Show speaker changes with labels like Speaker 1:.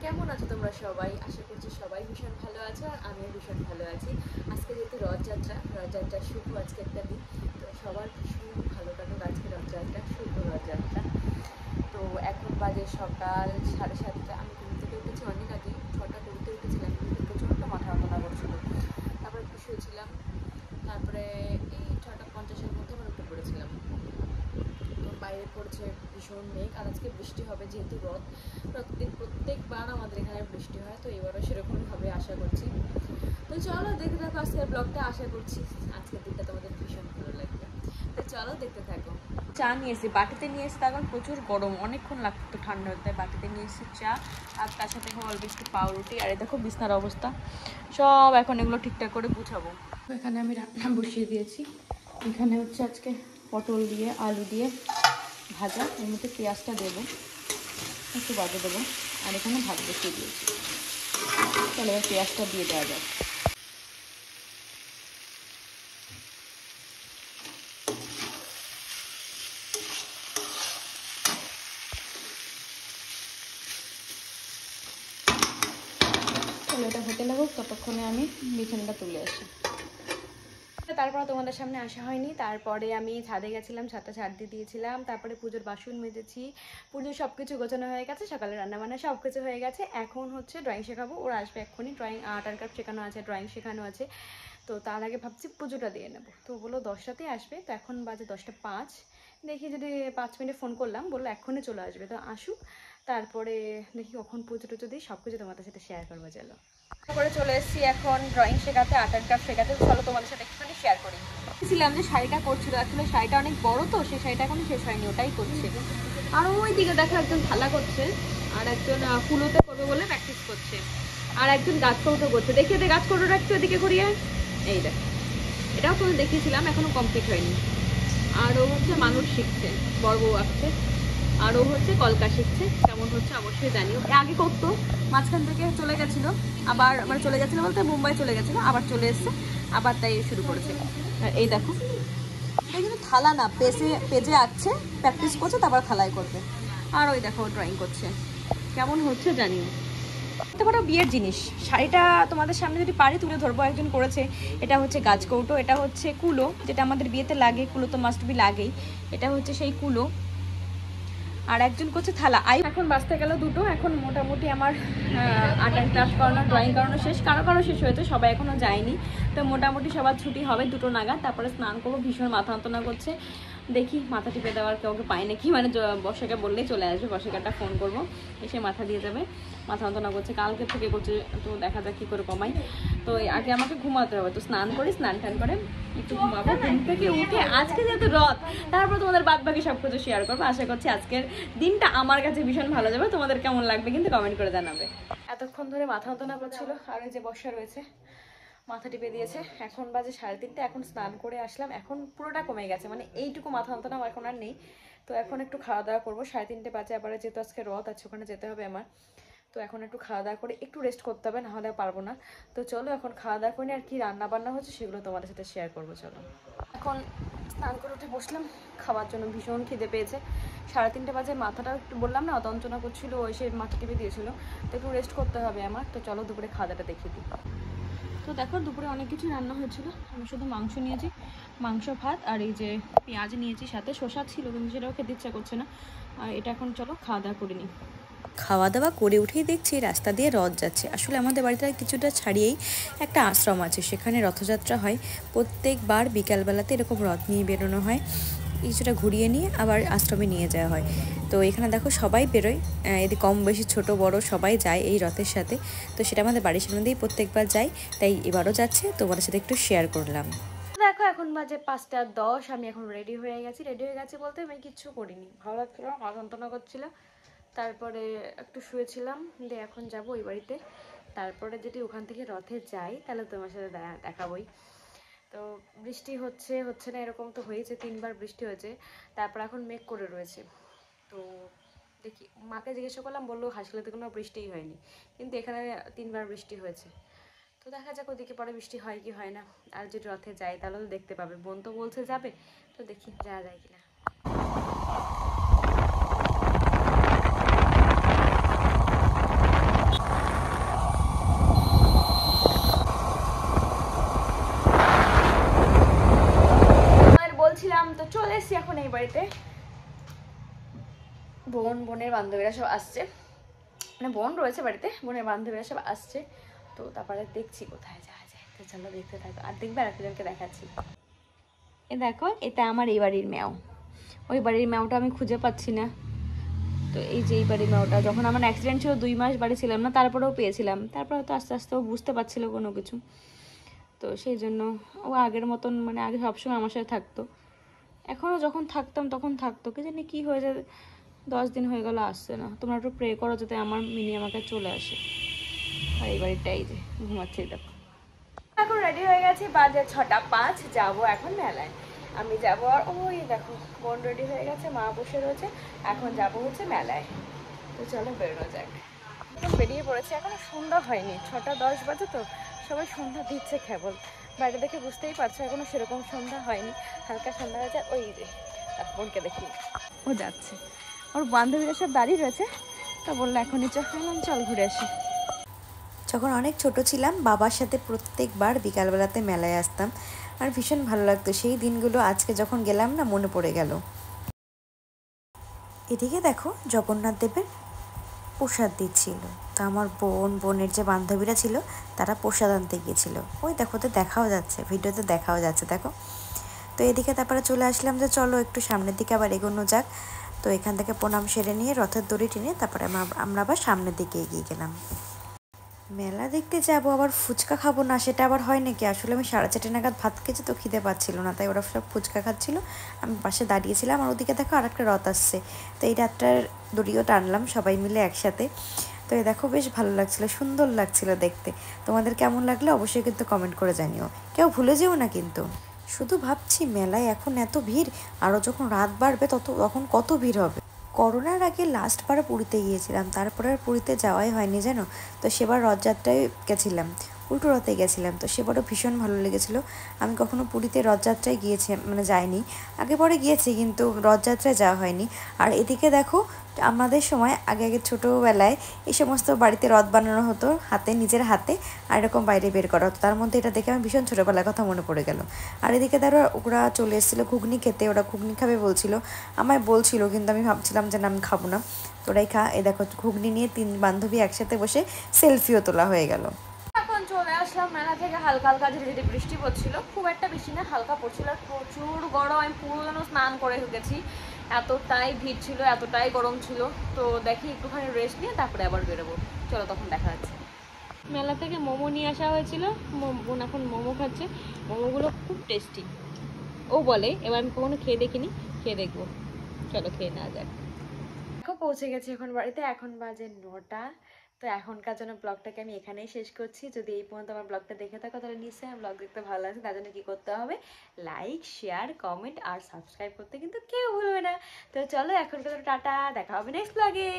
Speaker 1: কেমন আছো তোমরা সবাই? আশা করছি সবাই ভীষণ ভালো আছো আর আমিও ভীষণ ভালো আছি। আজকে যেহেতু রথযাত্রার শুভ আজকে একটা দিন, তো সবার ভীষণ ভালো কাটুক আজকে রথযাত্রা, শুভ রথযাত্রা। তো এখন বাজে সকাল 7:30। আমি ঘুম থেকে উঠেছি অনেক আগে, 6টা করতে উঠেছিলাম, কিন্তু প্রচণ্ড মাথা ব্যথা করছিল। তারপর একটু শুয়েছিলাম, তারপরে এই 6:50-এর মধ্যে আবার উঠে পড়েছিলাম। তো বাইরে পড়ছে ভীষণ মেঘ, আর আজকে বৃষ্টি হবে যেহেতু প্রত্যেকবার আমাদের এখানে বৃষ্টি হয়, তো এবারও সেরকমভাবে আশা করছি। তো চলো দেখতে থাকো আজকের ব্লগটা। আশা করছি আজকের দিনটা তোমাদের ভীষণ ভালো লাগবে, তো চলো দেখতে থাকো। চা নিয়ে এসেছি, বাটিতে নিয়ে এসেছি, তখন প্রচুর গরম, অনেকক্ষণ লাগতো ঠান্ডা হতে। বাটিতে নিয়ে এসেছি চা, আর তার সাথে অল্প একটু পাউরুটি। আর এই দেখো বিছনার অবস্থা, সব এখন এগুলো ঠিকঠাক করে গুছাবো। এখানে আমি রান্না বসিয়ে দিয়েছি। এখানে হচ্ছে আজকে পটল দিয়ে আলু দিয়ে ভাজা, এর মধ্যে পেঁয়াজটা দেবো, একটু বাজে দেবো, আর এখানে ভাত বসিয়ে দিয়েছি। চলো এবার পেঁয়াজটা দিয়ে দেওয়া যায়। চলো এটা হতে লাগুক, ততক্ষণে আমি বিছানাটা তুলে আসি। তারপর তোমাদের সামনে আসা হয়নি। তারপরে আমি ছাদে গেছিলাম, ছাদটা ঝাড় দিয়ে দিয়েছিলাম। তারপরে পুজোর বাসন মেজেছি, পুজোর সব কিছু গোছানো হয়ে গেছে, সকালে রান্নাবান্না সব কিছু হয়ে গেছে। এখন হচ্ছে ড্রয়িং শেখাবো, ওরা আসবে এক্ষুনি। ড্রয়িং আর্ট অ্যান্ড ক্রাফট শেখানো আছে, ড্রয়িং শেখানো আছে। তো তার আগে ভাবছি পুজোটা দিয়ে নেবো। তো বললো 10টাতেই আসবে, তো এখন বাজে 10:05। দেখি যদি 5 মিনিটে ফোন করলাম, বললো এক্ষুনি চলে আসবে, তো আসুক। তারপরে দেখি কখন পুজো টুজো দিই, সব কিছু তোমাদের সাথে শেয়ার করবো। চলো, তারপরে চলে এসেছি এখন ড্রয়িং শেখাতে, আর্ট অ্যান্ড ক্রাফট শেখাতে। চলো তোমাদের সাথে একটুখানি শেয়ার করি। ছিলাম যে শাড়িটা করছিল, আসলে শাড়িটা অনেক বড়, তো সেই শাড়িটা এখনো শেষ হয়নি, ওটাই করছে। আর ওই দিকে দেখো একজন থালা করছে, আর একজন ফুলোতে করবে বলে প্র্যাকটিস করছে, আর একজন গাছ কৌটো করছে। দেখিয়ে দে গাছ কৌটোটা একটু এদিকে করিয়ে। এই দেখ, এটাও তো দেখিয়েছিলাম, এখনো কমপ্লিট হয়নি। আর ও হচ্ছে মানুষ শিখছে, বড় বউ আঁকছে। আর ও হচ্ছে কলকা শিখছে, কেমন হচ্ছে অবশ্যই জানিও। আগে করতো, মাঝখান থেকে চলে গেছিলো, আবার মানে চলে গেছিলো বলতে মুম্বাই চলে গেছিলো, আবার চলে এসছে, আবার তাই শুরু করেছে। এই দেখো, এটা কিন্তু থালা না, পেজে আঁকছে, প্র্যাকটিস করছে, তারপর থালায় করবে। আর ওই দেখো ড্রয়িং করছে, কেমন হচ্ছে জানিও। এটা বড় বিয়ের জিনিস। শাড়িটা তোমাদের সামনে যদি পারি তুলে ধরবো, একজন করেছে। এটা হচ্ছে গাছ কৌটো, এটা হচ্ছে কুলো, যেটা আমাদের বিয়েতে লাগে, কুলো তো মাস্ট বি লাগেই। এটা হচ্ছে সেই কুলো। আর একজন করছে থালা। এখন বাঁচতে গেল 2টো। এখন মোটামুটি আমার আর্ট অ্যান্ড ক্রাফট করানো, ড্রয়িং করানো শেষ। কারো শেষ হয়েছে, সবাই এখনও যায়নি। তো মোটামুটি সবার ছুটি হবে 2টো নাগাদ। তারপরে স্নান করবো, ভীষণ মাথা যন্ত্রণা করছে। দেখি মাথা টিপে দেওয়ার কাউকে পাই নাকি, মানে বর্ষাকে বললেই চলে আসবে, বর্ষাকারটা ফোন করবো, এসে মাথা দিয়ে যাবে। মাথা যন্ত্রণা করছে, কালকে থেকে করছে, তো দেখা যাক কী করে কমাই। তো আগে আমাকে ঘুমাতে হবে, তো স্নান করি, স্নান টান করে একটু ঘুমাবো। ঘুম থেকে উঠে আজকে যেহেতু রথ, তারপর তোমাদের বাদ বাকি সব কিছু শেয়ার করবো। আশা করছি আজকের দিনটা আমার কাছে ভীষণ ভালো যাবে। তোমাদের কেমন লাগবে কিন্তু কমেন্ট করে জানাবে। এতক্ষণ ধরে মাথা যন্ত্রণা করছিল, আর ওই যে বর্ষা রয়েছে, মাথা টিপে দিয়েছে। এখন বাজে 3:30। এখন স্নান করে আসলাম, এখন পুরোটা কমে গেছে, মানে এইটুকু মাথা যন্ত্রণা এখন আর নেই। তো এখন একটু খাওয়া দাওয়া করবো, 3:30 বাজে। আবার যেহেতু আজকে রথ আছে, ওখানে যেতে হবে আমার। তো এখন একটু খাওয়া দাওয়া করে একটু রেস্ট করতে হবে, নাহলে পারবো না। তো চলো এখন খাওয়া দাওয়া করি, আর কি রান্না বান্না হচ্ছে সেগুলো তোমাদের সাথে শেয়ার করবো। চলো, এখন স্নান করে উঠে বসলাম খাওয়ার জন্য, ভীষণ খিদে পেয়েছে। 3:30 বাজে, মাথাটা একটু বললাম না যন্ত্রণা করছিল, এসে মাথা টিপে দিয়েছিল, তো একটু রেস্ট করতে হবে আমার। তো চলো দুপুরে খাওয়া দাওয়াটা দেখিয়ে দিই। তো দেখো দুপুরে অনেক কিছু রান্না হয়েছিল, আমি শুধু মাংস নিয়েছি, মাংস ভাত, আর এই যে পেঁয়াজ নিয়েছি, সাথে শসা ছিল কিন্তু সেটাও খেতে ইচ্ছা করছে না। আর এটা এখন চলো খাওয়া দাওয়া করে নিই।
Speaker 2: খাওয়া দাওয়া করে উঠেই দেখছি রাস্তা দিয়ে রথ যাচ্ছে। আসলে আমাদের বাড়িটা কিছুটা ছাড়িয়েই একটা আশ্রম আছে, সেখানে রথযাত্রা হয়। প্রত্যেকবার বিকালবেলাতে এরকম রথ নিয়ে বেরোনো হয়, কিছুটা ঘুরিয়ে নিয়ে আবার আশ্রমে নিয়ে যাওয়া হয়। তো এখানে দেখো সবাই বেরোয়, এদিকে কম বেশি ছোট বড় সবাই যায় এই রথের সাথে। তো সেটা আমাদের বাড়ির সামনে দিয়েই প্রত্যেকবার যাই, তাই এবারও যাচ্ছে, তোমাদের সাথে একটু শেয়ার করলাম।
Speaker 1: দেখো এখন বাজে 5:10, আমি এখন রেডি হয়ে গেছি। রেডি হয়ে গেছি বলতে আমি কিচ্ছু করিনি, ভালো লাগছিল, মাথা যন্ত্রণা করছিল। তারপরে একটু শুয়েছিলাম, দিয়ে এখন যাবো ওই বাড়িতে। তারপরে যদি ওখান থেকে রথে যাই তাহলে তোমার সাথে দেখাবোই। তো বৃষ্টি হচ্ছে না, এরকম তো হয়েছে, 3বার বৃষ্টি হয়েছে। তারপর এখন মেঘ করে রয়েছে। তো দেখি, মাকে জিজ্ঞাসা করলাম, বললো হাসপাতালে কোনো বৃষ্টিই হয়নি, কিন্তু এখানে 3বার বৃষ্টি হয়েছে। তো দেখা যাক ওদিকে পরে বৃষ্টি হয় কি হয় না। আর যদি রথে যাই তাহলে তো দেখতে পাবে, বোন তো বলছে যাবে, তো দেখি যাওয়া যায় কিনা। এখন এই বাড়িতে বোনের বান্ধবীরা সব আসছে, মানে বোন রয়েছে বাড়িতে, বোনের বান্ধবীরা সব আসছে। তো তারপরে দেখছি কোথায় যাওয়া যায়। তো চলো দেখতে থাকো, আর দেখবে আর একজনকে দেখাচ্ছি। এ দেখো, এটা আমার এই বাড়ির ম্যাও। ওই বাড়ির ম্যাওটা আমি খুঁজে পাচ্ছি না। তো এই যে এই বাড়ির ম্যাওটা, যখন আমার অ্যাক্সিডেন্ট ছিল 2 মাস বাড়ি ছিলাম না, তারপরেও পেয়েছিলাম। তারপরে তো আস্তে আস্তে ও বুঝতে পারছিল কোনো কিছু, তো সেই জন্য ও আগের মতন, মানে আগে সবসময় আমার সাথে থাকতো। এখনও যখন থাকতাম তখন থাকতো, কি জানি কী হয়ে যায়, 10 দিন হয়ে গেল আসছে না। তোমরা একটু প্রে করো যাতে আমার মিনি আমাকে চলে আসে। আর এই বাড়িটাই যে ঘুমাচ্ছে, দেখো। এখন রেডি হয়ে গেছি, বাজে 6:05, যাবো এখন মেলায়। আমি যাবো, আর ওই দেখো বোন রেডি হয়ে গেছে, মা বসে রয়েছে। এখন যাবো হচ্ছে মেলায়। তো চলো বেরোনো যাক। এখন বেরিয়ে পড়েছে, এখনো সন্ধ্যা হয়নি, 6:10 বাজে। তো সবাই সন্ধ্যা দিচ্ছে কেবল, বাইরে দেখে বুঝতেই পারছো এখনো সেরকম সন্ধ্যা হয়নি, হালকা সন্ধ্যা হয়েছে। ওই যে বোনকে দেখি, ও যাচ্ছে, ওর বান্ধবীরা সব দাঁড়িয়ে রয়েছে। তো বললো এখনই চল ঘুরে আসি।
Speaker 2: যখন অনেক ছোট ছিলাম বাবার সাথে প্রত্যেকবার বিকালবেলাতে মেলায় আসতাম, আর ভীষণ ভালো লাগতো সেই দিনগুলো। আজকে যখন গেলাম না, মনে পড়ে গেল। এদিকে দেখো জগন্নাথ দেবের প্রসাদ দিচ্ছিল। তো আমার বোনের যে বান্ধবীরা ছিল তারা প্রসাদ আনতে গিয়েছিল। ওই দেখো, তো দেখাও যাচ্ছে, ভিডিওতে দেখাও যাচ্ছে, দেখো। তো এদিকে তারপরে চলে আসলাম যে চলো একটু সামনের দিকে আবার এগোনো যাক। তো এখান থেকে প্রণাম সেরে নিয়ে রথের দড়ি টেনে তারপরে আমরা আবার সামনের দিকে এগিয়ে গেলাম। মেলা দেখতে যাবো আবার ফুচকা খাবো না, সেটা আবার হয় নাকি? আসলে আমি 4:30 নাগাদ ভাত খেয়েছি, তো খিদে পাচ্ছিল না, তাই ওরা সব ফুচকা খাচ্ছিল, আমি পাশে দাঁড়িয়েছিলাম। আর ওদিকে দেখো আর একটা রথ আসছে, তো এই রাতটার দড়িও টানলাম সবাই মিলে একসাথে। তো এই দেখো বেশ ভালো লাগছিল, সুন্দর লাগছিল দেখতে। তোমাদের কেমন লাগলো অবশ্যই কিন্তু কমেন্ট করে জানিও, কেউ ভুলে যেও না কিন্তু। শুধু ভাবছি মেলায় এখন এত ভিড়, আরও যখন রাত বাড়বে তখন কত ভিড় হবে। করোনার আগে লাস্টবার পুরীতে গিয়েছিলাম, তারপরে আর পুরীতে যাওয়াই হয়নি জানো। তো সেবার রথযাত্রায় গেছিলাম, উল্টো রথে গেছিলাম। তো সেবারও ভীষণ ভালো লেগেছিলো। আমি কখনো পুরীতে রথযাত্রায় গিয়েছি, মানে যাইনি, আগে পরে গিয়েছি কিন্তু রথযাত্রায় যাওয়া হয়নি। আর এদিকে দেখো আমাদের সময় আগে ছোটোবেলায় এই সমস্ত বাড়িতে রথ বানানো হতো নিজের হাতে, আর এরকম বাইরে বের করা হতো। তার মধ্যে এটা দেখে আমার ভীষণ ছোটোবেলার কথা মনে পড়ে গেল। আর এদিকে ধরো ওরা চলে এসেছিলো ঘুগনি খেতে, ওরা ঘুগনি খাবে বলছিল, আমায় বলছিল, কিন্তু আমি ভাবছিলাম যে না আমি খাবো না। তোরাই খা। এই দেখো ঘুগনি নিয়ে 3 বান্ধবী একসাথে বসে সেলফিও তোলা হয়ে গেল।
Speaker 1: এখন চলে আসলাম মেলা থেকে, হালকা হালকা ধীরে ধীরে বৃষ্টি পড়ছিল, খুব একটা বেশি না, হালকা পড়ছিল। আর প্রচুর গরম, আমি পুরো যেন স্নান করে ঢুকেছি, এতটাই ভিড় ছিল, এতটাই গরম ছিল। তো দেখি একটুখানি রেস্ট নিয়ে তারপরে আবার বেরোবো। চলো তখন দেখা যাচ্ছে। মেলা থেকে মোমো নিয়ে আসা হয়েছিল, বোন এখন মোমো খাচ্ছে। মোমোগুলো খুব টেস্টি ও বলে, এবার আমি কখনো খেয়ে দেখিনি, খেয়ে দেখবো। চলো খেয়ে নেওয়া যাক। এখন পৌঁছে গেছি এখন বাড়িতে, এখন বাজে 9টা। তো এখনকার জন্য ব্লগটাকে আমি এখানেই শেষ করছি। যদি এই পর্যন্ত আমার ব্লগটা দেখে থাকো তাহলে নিশ্চয়ই আমার ব্লগ দেখতে ভালো লাগছে। তার জন্য কী করতে হবে, লাইক, শেয়ার, কমেন্ট আর সাবস্ক্রাইব করতে কিন্তু কেউ ভুলবে না। তো চলো এখনকার জন্য টাটা, দেখা হবে নেক্সট ব্লগে।